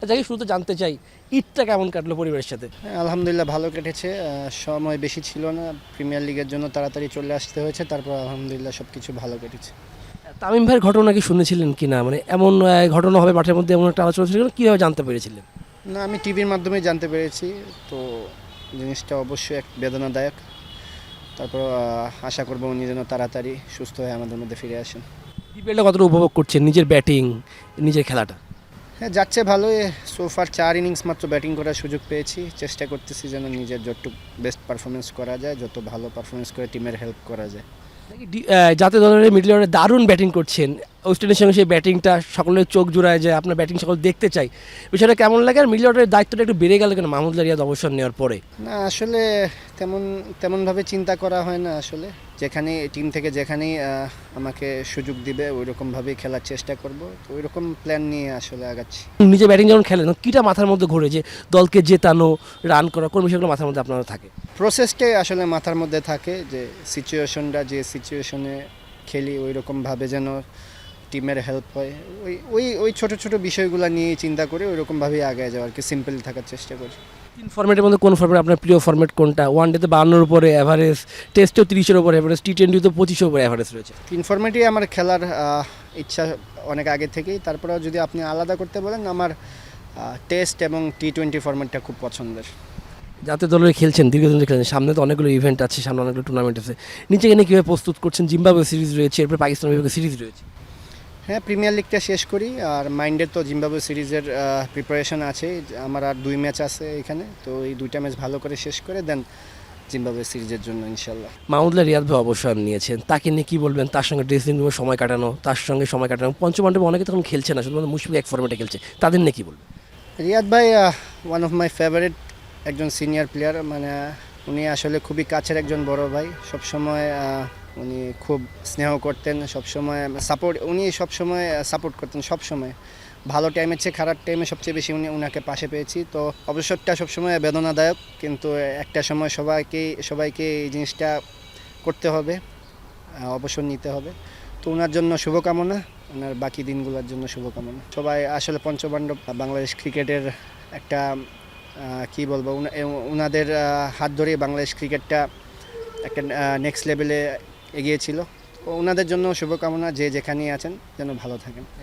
যাকে শুরুতে জানতে চাই, ঈদটা কেমন কাটলো পরিবারের সাথে? হ্যাঁ, আলহামদুলিল্লাহ ভালো কেটেছে। সময় বেশি ছিল না। প্রিমিয়ার লিগের জন্য তাড়াতাড়ি চলে আসতে হয়েছে। তারপর আলহামদুলিল্লাহ সবকিছু ভালো কেটেছে। তামিম ভাইয়ের ঘটনা কি শুনেছিলেন কিনা? মানে এমন ঘটনা হবে মাঠের মধ্যে, এমন একটা আলোচনা ছিল, কীভাবে জানতে পেরেছিলেন? না, আমি টিভির মাধ্যমেই জানতে পেরেছি। তো জিনিসটা অবশ্যই এক বেদনাদায়ক। তারপর আশা করব উনি যেন তাড়াতাড়ি সুস্থ হয়ে আমাদের মধ্যে ফিরে আসেন। বিপিএলটা কতটা উপভোগ করছেন, নিজের ব্যাটিং, নিজের খেলাটা? হ্যাঁ, যাচ্ছে ভালোই। সোফার 4 ইনিংস মাত্র ব্যাটিং করার সুযোগ পেয়েছি। চেষ্টা করতেছি যেন নিজের যতটুকু বেস্ট পারফরমেন্স করা যায়, যত ভালো পারফরমেন্স করে টিমের হেল্প করা যায়। নাকি জাতীয় দলের মিডল অর্ডারে দারুণ ব্যাটিং করছেন, ওয়েস্ট ইন্ডিজের সঙ্গে সেই ব্যাটিংটা সকলের চোখ জোড়ায় যায়, আপনার ব্যাটিং সকল দেখতে চাই, বিষয়টা কেমন লাগে? আর মিডল অর্ডারের দায়িত্বটা একটু বেড়ে গেল কেন মাহমুদুল্লাহ রিয়াদ অবসর নেওয়ার পরে? না, আসলে তেমনভাবে চিন্তা করা হয় না আসলে। যেখানেই টিম থেকে যেখানেই আমাকে সুযোগ দিবে ওইরকমভাবেই খেলার চেষ্টা করব। তো ওইরকম প্ল্যান নিয়ে আসলে আগাচ্ছি। নিজে ব্যাটিং যখন খেলেন কীটা মাথার মধ্যে ঘুরে, যে দলকে জেতানো, রান করা, কোন বিষয়গুলো মাথার মধ্যে আপনারা থাকে? প্রসেসটাই আসলে মাথার মধ্যে থাকে, যে যে সিচুয়েশনে খেলি ওইরকমভাবে যেন টিমের হেল্প হয়। ওই ওই ওই ছোটো ছোটো বিষয়গুলো নিয়েই চিন্তা করে ওইরকমভাবেই আগে যাওয়া আর কি, সিম্পল থাকার চেষ্টা করি। তিন ফরম্যাটের মধ্যে কোন ফরম্যাট আপনার প্রিয় ফরম্যাট কোনটা? ওয়ান ডেতে 52-এর উপরে অ্যাভারেজ, টেস্টেও 30-এর উপরে অ্যাভারেজ, টি-20-তেও 25-এর উপরে অ্যাভারেজ রয়েছে। তিন ফরম্যাটই আমার খেলার ইচ্ছা অনেক আগে থেকেই। তারপরেও যদি আপনি আলাদা করতে বলেন, আমার টেস্ট এবং টি-20 ফরম্যাটটা খুব পছন্দের। জাতীয় দলের খেলছেন, দীর্ঘদিন ধরে খেলছেন, সামনে তো অনেকগুলো ইভেন্ট আছে, সামনে অনেকগুলো টুর্নামেন্ট আছে, নিজেকে নিয়ে কীভাবে প্রস্তুত করছেন? জিম্বাবুয়ে সিরিজ রয়েছে, এরপর পাকিস্তান বিপক্ষে সিরিজ রয়েছে। হ্যাঁ, প্রিমিয়ার লিগটা শেষ করি, আর মাইন্ডের তো জিম্বাবুয়ে সিরিজের প্রিপারেশন আছে। আমার আর 2 ম্যাচ আছে এখানে, তো এই 2টা ম্যাচ ভালো করে শেষ করে দেন জিম্বাবুয়ে সিরিজের জন্য ইনশাল্লাহ। মাহমুদুল্লাহ রিয়াদ ভাই অবসর নিয়েছেন, তাকে নিয়ে কী বলবেন? তার সঙ্গে ড্রেসিং রুমে সময় কাটানো, তার সঙ্গে সময় কাটানো, পঞ্চমণ্ডপে অনেকে তখন খেলছে না, শুধুমাত্র মুশফিক এক ফরম্যাটে খেলছে, তাদের নিয়ে কী বলবেন? রিয়াদ ভাই ওয়ান অফ মাই ফেভারিট একজন সিনিয়র প্লেয়ার। মানে উনি আসলে খুবই কাছের একজন বড় ভাই। সবসময় উনি খুব স্নেহ করতেন, উনি সবসময় সাপোর্ট করতেন। সবসময় ভালো টাইমের চেয়ে খারাপ টাইমে সবচেয়ে বেশি উনাকে পাশে পেয়েছি। তো অবসরটা সবসময় বেদনাদায়ক, কিন্তু একটা সময় সবাইকে এই জিনিসটা করতে হবে, অবসর নিতে হবে। তো ওনার জন্য শুভকামনা, ওনার বাকি দিনগুলোর জন্য শুভকামনা। সবাই আসলে পঞ্চপাণ্ডব বাংলাদেশ ক্রিকেটের একটা কি বলবো, ওনাদের হাত ধরেই বাংলাদেশ ক্রিকেটটা একটা নেক্সট লেভেলে এগিয়েছিল। ওনাদের জন্য শুভকামনা, যে যেখানেই আছেন যেন ভালো থাকেন।